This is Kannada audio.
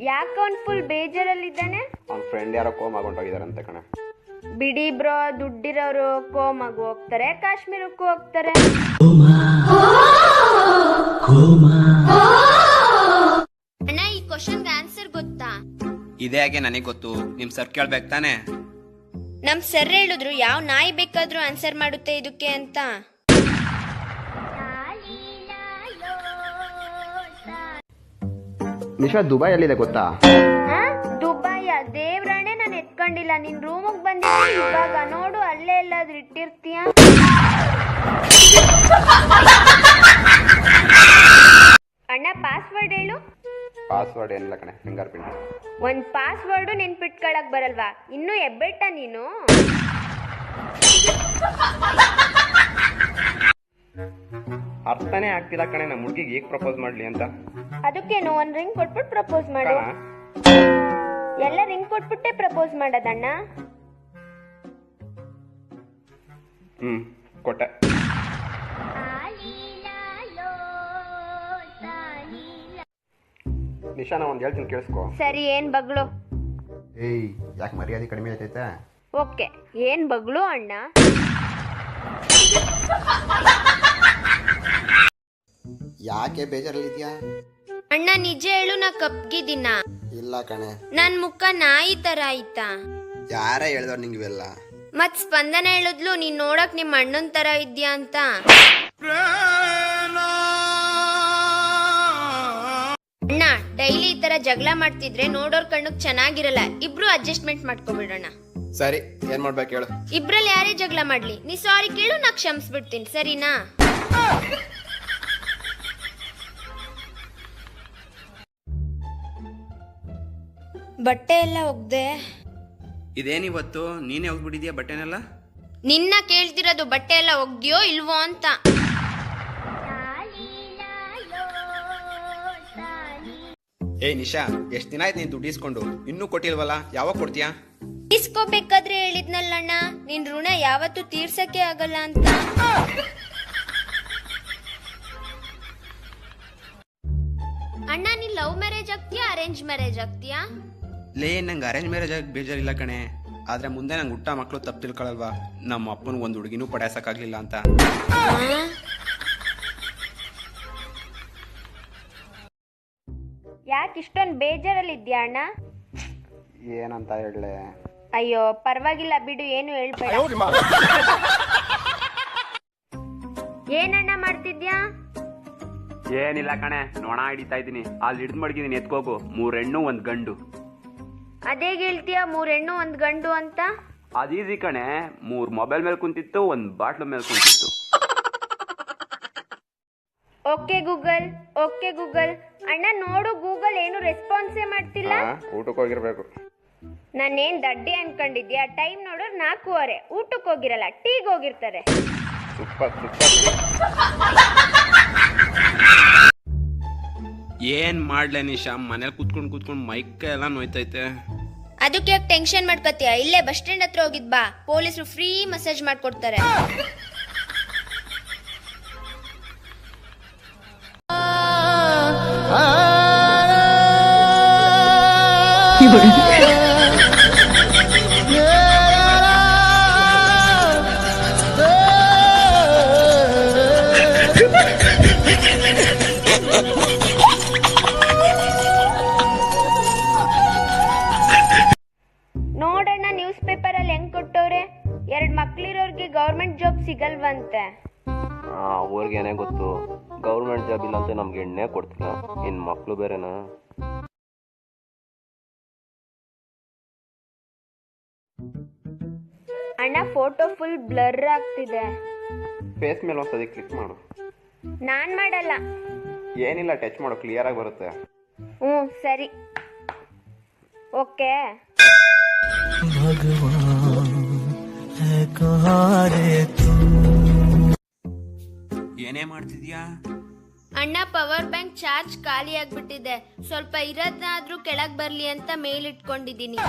ಯಾಕೆ ಅವ್ನು ಫುಲ್ ಬೇಜಾರಲ್ಲಿದ್ದಾನೆ? ಅವ್ನ ಫ್ರೆಂಡ್ ಯಾರೋ ಕೋಮಾಗಿ ಹೊಂಟೋಗಿದಾರಂತೆ ಕಣೆ. ಬಿಡಿ ಬ್ರೋ, ದುಡ್ಡಿರೋರು ಕೋಮಾಗೂ ಹೋಗ್ತಾರೆ, ಕಾಶ್ಮೀರಕ್ಕೂ ಹೋಗ್ತಾರೆ. ಅಣ್ಣ, ಈ ಕ್ವಶನ್ಗೆ ಆನ್ಸರ್ ಗೊತ್ತಾ? ಇದೇ ಯಾಕೆ ನನಗೆ ಗೊತ್ತು, ನಿಮ್ ಸರ್ ಕೇಳ್ಬೇಕು ತಾನೆ. ನಮ್ ಸರ್ ಹೇಳಿದ್ರು ಯಾವ ನಾಯಿ ಬೇಕಾದ್ರೂ ಆನ್ಸರ್ ಮಾಡುತ್ತೆ ಇದಕ್ಕೆ ಅಂತ. ನಿಶಾ ದುಬೈ ಎಲ್ಲಿದೆ ಗೊತ್ತಾ? ದುಬೈಯ ದೇವ್ರಾಣೆ ನಾನು ಎತ್ಕೊಂಡಿಲ್ಲ. ನಿನ್ ರೂಮಿಗೆ ಬಂದಿದ್ದೆ ಇವಾಗ, ನೋಡು ಅಲ್ಲೇ ಎಲ್ಲಾದ್ರೂ ಇಟ್ಟಿರ್ತೀಯ. ಅಣ್ಣ, ಪಾಸ್ವರ್ಡ್ ಹೇಳು. ಪಾಸ್ವರ್ಡ್ ಏನಿಲ್ಲ ಕಣೆ, ಫಿಂಗರ್ ಪ್ರಿಂಟ್. ಒಂದ್ ಪಾಸ್ವರ್ಡ್ ನೆನ್ಪಿಟ್ಕೊಳಕ್ ಬರಲ್ವಾ? ಇನ್ನು ಎಬ್ಬೆಟ್ಟ ನೀನು. ಅರ್ಥನೇ ಆಗ್ತಿಲ್ಲ ಕಣೆ, ನಮ್ಮ ಹುಡುಗಿಗೆ ಹೇಗೆ ಪ್ರಪೋಸ್ ಮಾಡ್ಲಿ ಅಂತ. ಅದಕ್ಕೇನು ಒಂದ್ ರಿಂಗ್ ಕೊಟ್ಬಿಟ್ಟು ಪ್ರಪೋಸ್ ಮಾಡು. ಎಲ್ಲ ರಿಂಗ್ ಕೊಟ್ಬಿಟ್ಟೆ ಪ್ರಪೋಸ್ ಮಾಡೋದಣ್ಣ. ಕೊಟ್ಟೆ. ನಿಶಾನ ಒಂದ್ ಹೇಳ್ತೀನಿ ಕೇಳಿಸ್ಕೊ. ಸರಿ, ಏನ್ ಬಗ್ಳು? ಏಯ್, ಯಾಕೆ ಮರ್ಯಾದೆ ಕಡಿಮೆ ಆಯ್ತೈತೆ? ಓಕೆ, ಏನ್ ಬಗ್ಳು ಅಣ್ಣ? ಯಾಕೆ ಬೇಜಾರಲ್ಲಿದ್ಯಾ? ಅಣ್ಣ ನಿಜ ಹೇಳು, ನಾ ಕಪ್ಗಿದ್ದೀನ? ಇಲ್ಲ ಕಣೆ. ನನ್ ಮುಖ ನಾಯಿ ತರ ಆಯ್ತಾ? ಯಾರ ಹೇಳ್ದವ್ರು ನಿಂಗಿವೆಲ್ಲ? ಮತ್ ಸ್ಪಂದನ ಹೇಳಿದ್ಲು ನೀನ್ ನೋಡಕ್ ನಿಮ್ ಅಣ್ಣನ್ ತರ ಇದ್ಯಾ ಅಂತ. ಅಣ್ಣ, ಡೈಲಿ ಈ ತರ ಜಗಳ ಮಾಡ್ತಿದ್ರೆ ನೋಡೋರ್ ಕಣ್ಣಕ್ ಚೆನ್ನಾಗಿರಲ್ಲ. ಇಬ್ರು ಅಡ್ಜಸ್ಟ್ಮೆಂಟ್ ಮಾಡ್ಕೊಬಿಡೋಣ. ಸರಿ, ಏನ್ ಮಾಡ್ಬೇಕು ಹೇಳು? ಇಬ್ರಲ್ಲಿ ಯಾರೇ ಜಗಳ ಮಾಡ್ಲಿ, ನೀ ಸಾರಿ ಕೇಳು, ನಾ ಕ್ಷಮಿಸ್ಬಿಡ್ತೀನಿ, ಸರಿನಾ? ಬಟ್ಟೆ ಎಲ್ಲ ಒಗ್ದೆ. ಇದೇನಿವತ್ತು ನೀನೇ ಹೋಗ್ಬಿಟ್ಟಿದ್ಯಾ ಬಟ್ಟೆನೆಲ್ಲ? ನಿನ್ನ ಕೇಳ್ತಿರೋದು ಬಟ್ಟೆ ಎಲ್ಲ ಒಗ್ದ್ಯೋ ಇಲ್ವೋ ಅಂತ. ಏಯ್ ನಿಶಾ, ಎಷ್ಟ್ ದಿನ ಆಯ್ತು ನೀನ್ ದುಡ್ಡು ಇಸ್ಕೊಂಡು, ಇನ್ನೂ ಕೊಟ್ಟಿಲ್ವಲ್ಲ, ಯಾವಾಗ ಕೊಡ್ತೀಯಾ? ಇಸ್ಕೋಬೇಕಾದ್ರೆ ಹೇಳಿದ್ನಲ್ಲಣ್ಣ, ನಿನ್ ಋಣ ಯಾವತ್ತೂ ತೀರ್ಸಕ್ಕೆ ಆಗಲ್ಲ ಅಂತ. ಅಣ್ಣ, ನೀನ್ ಲವ್ ಮ್ಯಾರೇಜ್ ಆಗ್ತೀಯಾ ಅರೇಂಜ್ ಮ್ಯಾರೇಜ್ ಆಗ್ತೀಯಾ? ಲೇ, ನಂಗೆ ಅರೇಂಜ್ ಮ್ಯಾರೇಜ್ ಆಗಿ ಬೇಜಾರಿಲ್ಲ ಕಣೆ. ಆದ್ರೆ ಮುಂದೆ ನಂಗೆ ಹುಟ್ಟ ಮಕ್ಕಳು ತಪ್ಪು ತಿಳ್ಕೊಳಲ್ವಾ, ನಮ್ಮ ಅಪ್ಪನ ಒಂದು ಹುಡುಗಿನೂ ಪಡ್ಯಾಸಕ್ಕಾಗ್ಲಿಲ್ಲ ಅಂತ. ಯಾಕೆ ಇಷ್ಟೊಂದು ಬೇಜಾರಲ್ಲಿದ್ಯಾ ಅಣ್ಣ? ಏನಂತ ಹೇಳಲೆ? ಅಯ್ಯೋ ಪರವಾಗಿಲ್ಲ ಬಿಡು, ಏನು ಹೇಳ್ಬೇಡ. ಏನಣ್ಣ ಮಾಡ್ತಿದ್ಯಾ? ಏನಿಲ್ಲ ಕಣೆ, ನೊಣ ಹಿಡಿತಾ ಇದ್ದೀನಿ. ಅಲ್ಲಿ ಹಿಡಿದು ಮಡಗಿದೀನಿ, ಎತ್ಕೋಗು. 3 ಹೆಣ್ಣು 1 ಗಂಡು. ಅದೇ ಹೇಳ್ತೀಯ 3 ಹೆಣ್ಣು 1 ಗಂಡು ಅಂತ? ಅದೀಸಿ ಕಣೆ, 3 ಮೊಬೈಲ್ ಮೇಲೆ ಕುಂತಿತ್ತು, 1 ಬಾಟ್ಲು ಮೇಲೆ ಕುಂತಿತ್ತು. Okay Google. ಅಣ್ಣ ನೋಡು, ಗೂಗಲ್ ಏನು ರೆಸ್ಪಾನ್ಸೇ ಮಾಡ್ತಿಲ್ಲ. ಊಟಕ್ಕೆ ಹೋಗಿರ್ಬೇಕು. ನಾನೇನ್ ದಡ್ಡಿ ಅನ್ಕೊಂಡಿದ್ಯಾ? ಟೈಮ್ ನೋಡೋರು 4:15. ಊಟಕ್ಕೆ ಹೋಗಿರಲ್ಲ, ಟೀಗೆ ಹೋಗಿರ್ತಾರೆ. ಏನ್ ಮಾಡ್ಲೆ ನಿಶಾ, ಮನೇಲಿ ಕುತ್ಕೊಂಡು ಮೈಕ್ ಎಲ್ಲ ನೋಯ್ತೈತೆ. ಅದಕ್ಕೆ ಯಾಕೆ ಟೆನ್ಷನ್ ಮಾಡ್ಕೊತೀಯ? ಇಲ್ಲೇ ಬಸ್ ಸ್ಟ್ಯಾಂಡ್ ಹತ್ರ ಹೋಗಿದ್ ಬಾ, ಪೊಲೀಸರು ಫ್ರೀ ಮಸಾಜ್ ಮಾಡ್ಕೊಡ್ತಾರೆ. ನೋಡಣ್ಣ, ನ್ಯೂಸ್ ಪೇಪರ್ ಅಲ್ಲಿ ಹೆಂಗ್ ಕೊಟ್ಟವ್ರೆ, 2 ಮಕ್ಳಿರೋರ್ಗೆ ಗೌರ್ಮೆಂಟ್ ಜಾಬ್ ಸಿಗಲ್ವಂತೆ. ಅವ್ರಿಗೇನೆ ಗೊತ್ತು, ಗೌರ್ಮೆಂಟ್ ಜಾಬ್ ಇಲ್ಲ ಅಂತ ನಮ್ಗೆ ಎಣ್ಣೆ ಕೊಡ್ತಿಲ್ಲ, ಇನ್ ಮಕ್ಳು ಬೇರೆನಾ? ಅಣ್ಣ, ಫೋಟೋ ಫುಲ್ ಬ್ಲರ್ ಆಗ್ತಿದೆ. ಫೇಸ್ ಮೇಲೆ ಒಂದ್ಸತಿ ಕ್ಲಿಕ್ ಮಾಡು. ನಾನ್ ಮಾಡಲ್ಲ. ಏನಿಲ್ಲ, ಟಚ್ ಮಾಡು, ಕ್ಲಿಯರ್ ಆಗಿ ಬರುತ್ತೆ. ಸರಿ, ಓಕೆ. ಏನೇ ಮಾಡ್ತಿದ್ಯಾ? ಅಣ್ಣ, ಪವರ್ ಬ್ಯಾಂಕ್ ಚಾರ್ಜ್ ಖಾಲಿ ಆಗ್ಬಿಟ್ಟಿದೆ. ಸ್ವಲ್ಪ ಇರೋದ್ನಾದ್ರೂ ಕೆಳಗ್ ಬರ್ಲಿ ಅಂತ ಮೇಲಿಟ್ಕೊಂಡಿದೀನಿ.